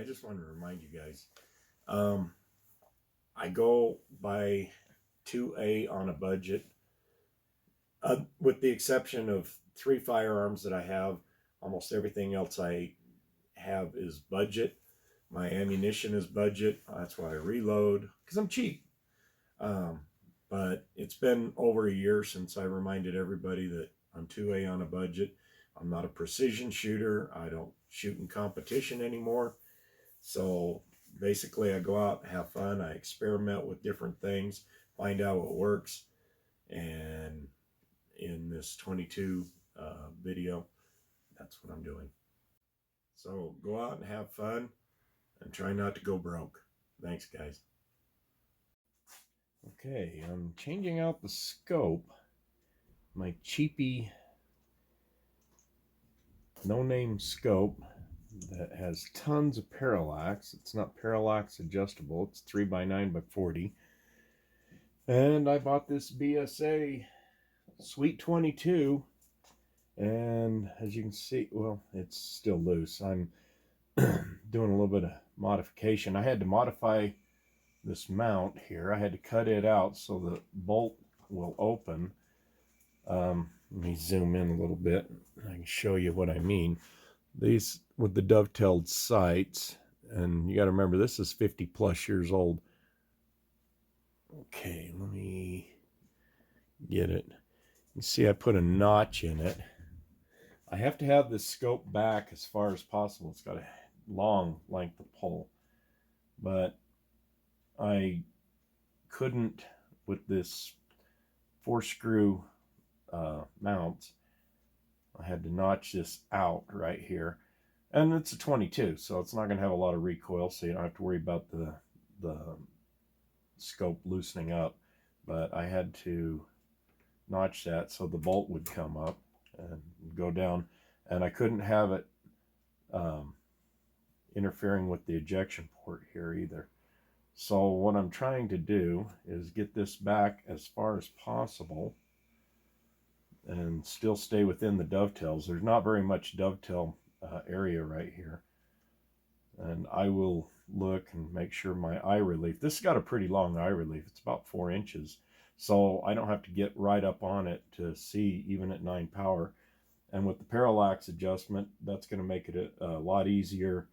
just want to remind you guys, I go by 2A on a budget, with the exception of 3 firearms that I have. Almost everything else I have is budget. My ammunition is budget. That's why I reload, because I'm cheap. But it's been over a year since I reminded everybody that I'm 2A on a budget. I'm not a precision shooter. I don't shoot in competition anymore. So basically I go out and have fun. I experiment with different things, find out what works. And in this 22 video, that's what I'm doing. So go out and have fun and try not to go broke. Thanks, guys. Okay, I'm changing out the scope. My cheapy no-name scope that has tons of parallax. It's not parallax adjustable. It's 3x9x40. And I bought this BSA Sweet 22. And as you can see, well, it's still loose. I'm doing a little bit of modification. I had to modify this mount here. I had to cut it out so the bolt will open. Let me zoom in a little bit. I can show you what I mean. These with the dovetailed sights, and you got to remember this is 50+ years old. Okay, let me get it. You see I put a notch in it. I have to have this scope back as far as possible. It's got a long length of pull, but I couldn't with this 4-screw mount. I had to notch this out right here, and it's a 22, so it's not going to have a lot of recoil, so you don't have to worry about the scope loosening up. But I had to notch that so the bolt would come up and go down, and I couldn't have it interfering with the ejection port here either. So what I'm trying to do is get this back as far as possible and still stay within the dovetails. There's not very much dovetail area right here. And I will look and make sure my eye relief, this has got a pretty long eye relief. It's about 4 inches. So I don't have to get right up on it to see even at 9 power. And with the parallax adjustment, that's going to make it a lot easier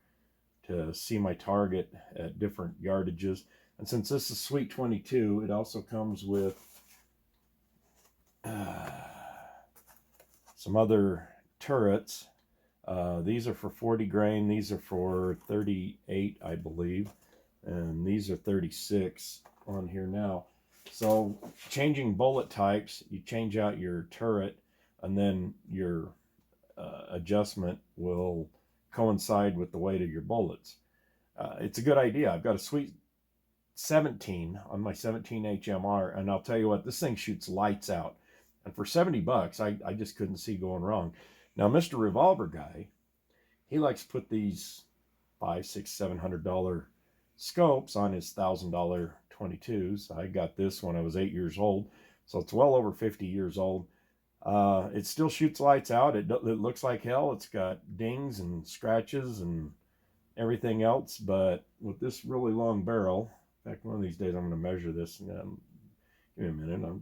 to see my target at different yardages. And since this is Sweet 22, it also comes with some other turrets. These are for 40 grain. These are for 38, I believe. And these are 36 on here now. So changing bullet types, you change out your turret, and then your adjustment will coincide with the weight of your bullets. It's a good idea. I've got a Sweet 17 on my 17 HMR, and I'll tell you what, this thing shoots lights out. And for 70 bucks, I just couldn't see going wrong. Now, Mr. Revolver Guy, he likes to put these $500, $600, $700 scopes on his $1,000 22s. I got this when I was 8 years old, so it's well over 50 years old. It still shoots lights out. It looks like hell. It's got dings and scratches and everything else, but with this really long barrel, in fact, one of these days I'm going to measure this. Give me a minute.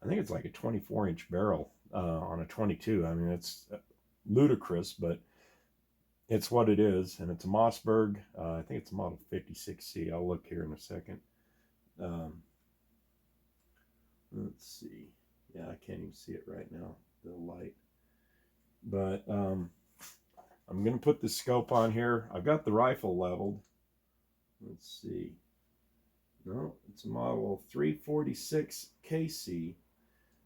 I think it's like a 24-inch barrel on a 22. I mean, it's ludicrous, but it's what it is, and it's a Mossberg. I think it's a model 56C. I'll look here in a second. Let's see. Yeah, I can't even see it right now, the light. But I'm going to put the scope on here. I've got the rifle leveled. Let's see. No, it's a model 346 KC.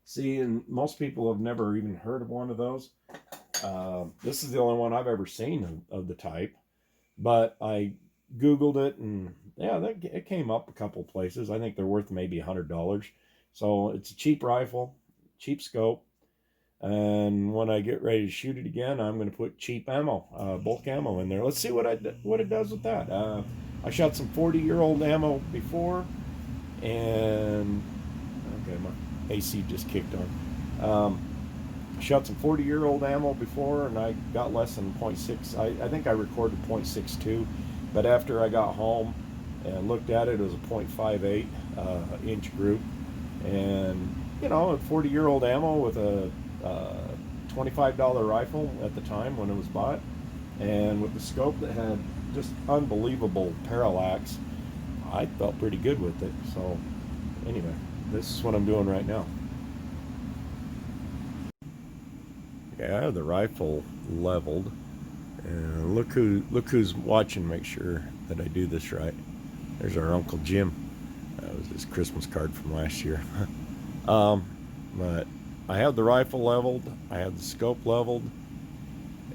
See, and most people have never even heard of one of those. This is the only one I've ever seen of the type. But I Googled it, and yeah, it came up a couple places. I think they're worth maybe $100. So it's a cheap rifle, cheap scope. And when I get ready to shoot it again, I'm going to put cheap ammo, bulk ammo in there. Let's see what it does with that. I shot some 40-year-old ammo before, and okay, my AC just kicked on. shot some 40-year-old ammo before, and I got less than 0.6. I think I recorded 0.62, but after I got home and looked at it, it was a 0.58 inch group. And, you know, a 40-year-old ammo with a $25 rifle at the time when it was bought, and with the scope that had just unbelievable parallax, I felt pretty good with it. So anyway, this is what I'm doing right now. Okay, I have the rifle leveled, and look who's watching. Make sure that I do this right. There's our Uncle Jim. That was his Christmas card from last year. But I have the rifle leveled, I have the scope leveled,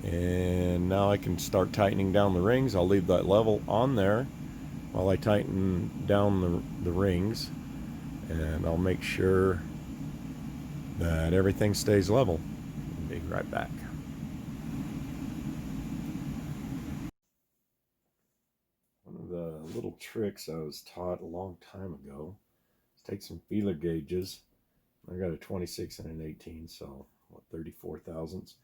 and now I can start tightening down the rings. I'll leave that level on there while I tighten down the rings, and I'll make sure that everything stays level. I'll be right back. One of the little tricks I was taught a long time ago is take some feeler gauges. I got a 26 and an 18, so what, 34 thousandths.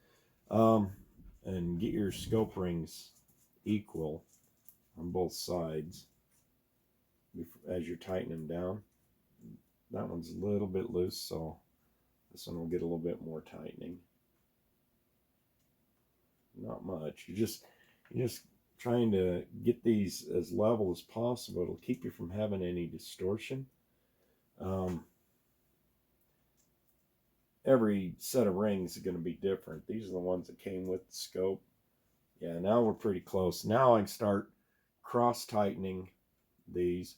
And get your scope rings equal on both sides as you're tightening them down. That one's a little bit loose, so this one will get a little bit more tightening. Not much. You're just trying to get these as level as possible. It'll keep you from having any distortion. Every set of rings is going to be different. These are the ones that came with the scope. Yeah, now we're pretty close. Now I can start cross tightening these,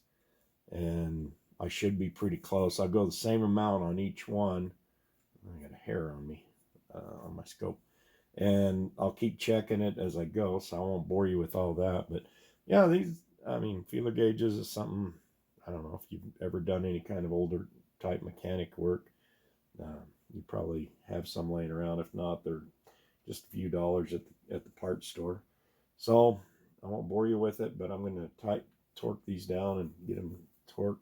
and I should be pretty close. I'll go the same amount on each one. I got a hair on me on my scope, and I'll keep checking it as I go, so I won't bore you with all that. But yeah, feeler gauges is something. I don't know if you've ever done any kind of older type mechanic work. You probably have some laying around. If not, they're just a few dollars at the parts store. So I won't bore you with it, but I'm going to torque these down and get them torqued,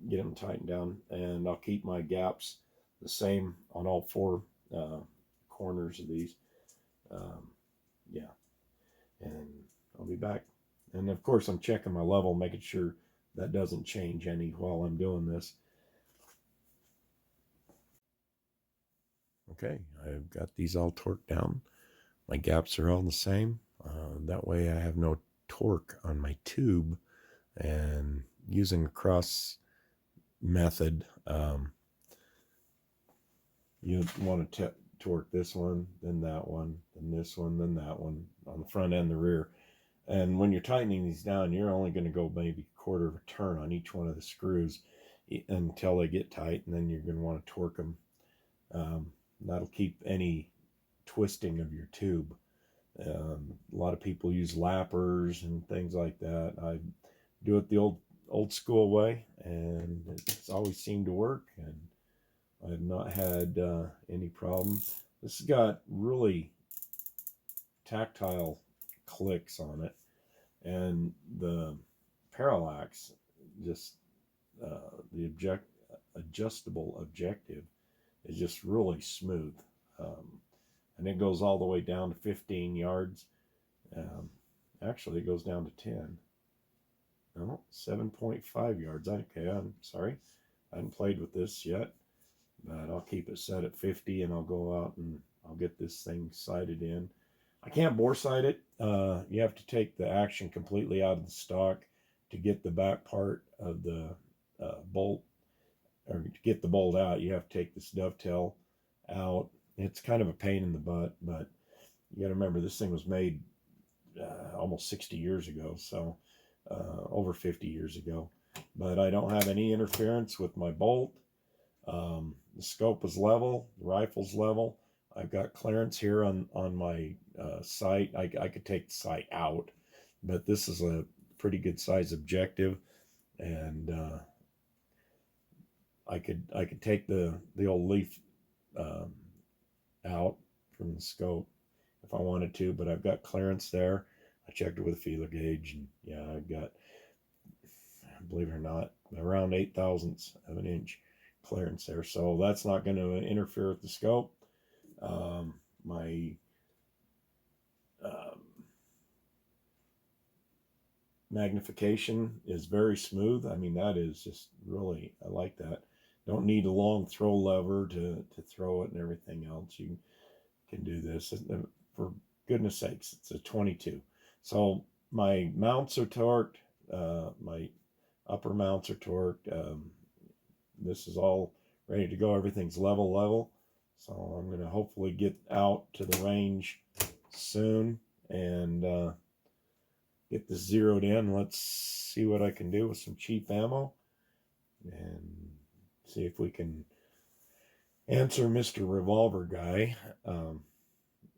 get them tightened down, and I'll keep my gaps the same on all four corners of these. Yeah, and I'll be back. And of course, I'm checking my level, making sure that doesn't change any while I'm doing this. Okay, I've got these all torqued down. My gaps are all the same. That way I have no torque on my tube. And using a cross method, you want to torque this one, then that one, then this one, then that one on the front and the rear. And when you're tightening these down, you're only going to go maybe a quarter of a turn on each one of the screws until they get tight, and then you're going to want to torque them. That'll keep any twisting of your tube. A lot of people use lappers and things like that. I do it the old school way, and it's always seemed to work, and I've not had any problem. This has got really tactile clicks on it, and the parallax, just the adjustable objective, is just really smooth, and it goes all the way down to 15 yards. Actually, it goes down to 10. No, 7.5 yards. Okay, I'm sorry, I haven't played with this yet, but I'll keep it set at 50, and I'll go out and I'll get this thing sighted in. I can't bore sight it. You have to take the action completely out of the stock to get the back part of the bolt, or to get the bolt out. You have to take this dovetail out. It's kind of a pain in the butt, but you got to remember this thing was made almost 60 years ago, so over 50 years ago. But I don't have any interference with my bolt. The scope is level, the rifle's level. I've got clearance here on my sight. I could take the sight out, but this is a pretty good size objective, and I could take the old leaf out from the scope if I wanted to, but I've got clearance there. I checked it with a feeler gauge, and yeah, I've got, believe it or not, around 8 thousandths of an inch clearance there. So that's not going to interfere with the scope. My magnification is very smooth. I mean, that is just really, I like that. Don't need a long throw lever to throw it and everything else. You can do this. For goodness sakes, it's a 22. So my mounts are torqued. My upper mounts are torqued. This is all ready to go. Everything's level. So I'm going to hopefully get out to the range soon and get this zeroed in. Let's see what I can do with some cheap ammo and see if we can answer Mr. Revolver Guy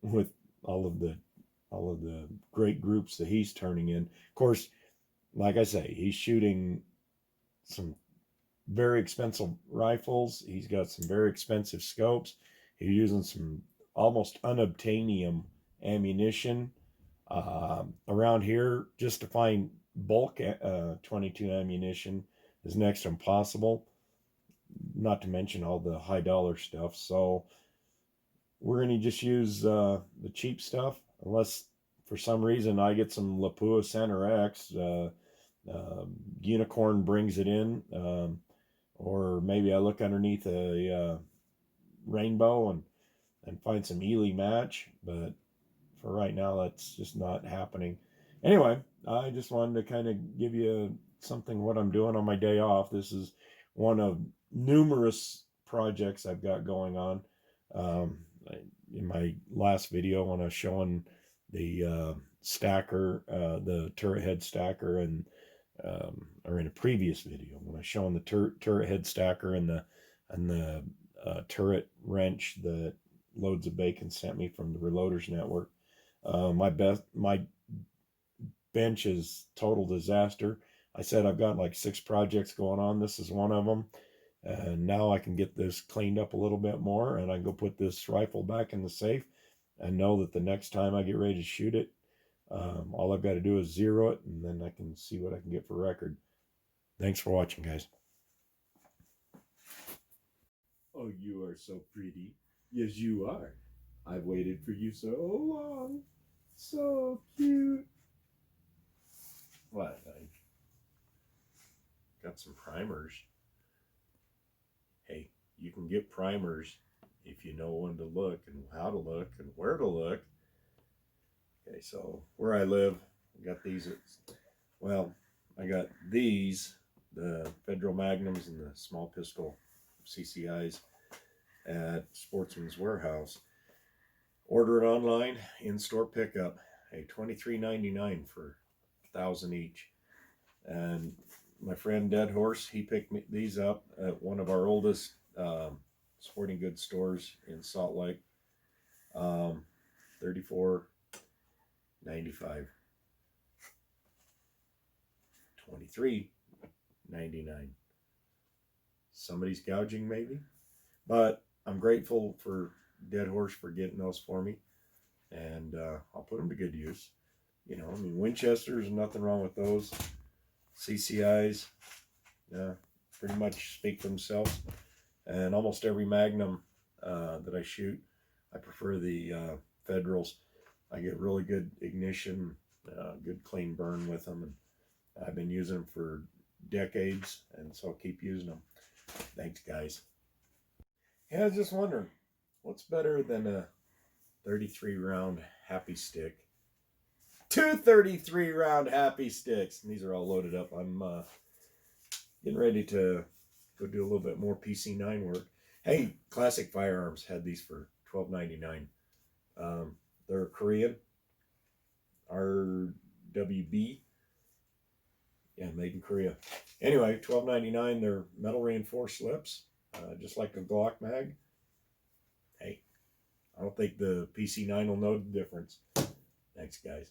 with all of the great groups that he's turning in. Of course, like I say, he's shooting some very expensive rifles. He's got some very expensive scopes. He's using some almost unobtainium ammunition. Around here, just to find bulk 22 ammunition is next to impossible, not to mention all the high dollar stuff. So we're going to just use the cheap stuff, unless for some reason I get some Lapua Center X, Unicorn brings it in, or maybe I look underneath a rainbow and find some Ely match, but for right now that's just not happening. Anyway, I just wanted to kind of give you something what I'm doing on my day off. This is one of numerous projects I've got going on. In my last video when I was showing the stacker, the turret head stacker, and or in a previous video when I was showing the turret head stacker and the turret wrench that Loads of Bacon sent me from the Reloaders Network. My bench is total disaster. I said I've got like 6 projects going on. This is one of them. And now I can get this cleaned up a little bit more, and I can go put this rifle back in the safe and know that the next time I get ready to shoot it, all I've got to do is zero it, and then I can see what I can get for record. Thanks for watching, guys. Oh, you are so pretty. Yes, you are. I've waited for you so long. So cute. What? I got some primers. Hey, you can get primers if you know when to look and how to look and where to look. Okay, so where I live, I got these. Well, I got these, the Federal Magnums and the small pistol CCIs at Sportsman's Warehouse. Order it online, in-store pickup. Hey, $23.99 for 1,000 each. And my friend Dead Horse, he picked these up at one of our oldest sporting goods stores in Salt Lake. $34.95. $23.99. Somebody's gouging maybe, but I'm grateful for Dead Horse for getting those for me, and I'll put them to good use. You know, I mean, Winchesters, nothing wrong with those. CCIs, pretty much speak for themselves. And almost every Magnum that I shoot, I prefer the Federals. I get really good ignition, good clean burn with them, and I've been using them for decades, and so I'll keep using them. Thanks, guys. Yeah, I was just wondering, what's better than a 33 round happy stick? 2 33 round happy sticks. And these are all loaded up. I'm getting ready to go do a little bit more PC9 work. Hey, Classic Firearms had these for $12.99. They're Korean. RWB. Yeah, made in Korea. Anyway, $12.99. They're metal reinforced lips, just like a Glock mag. Hey, I don't think the PC9 will know the difference. Thanks, guys.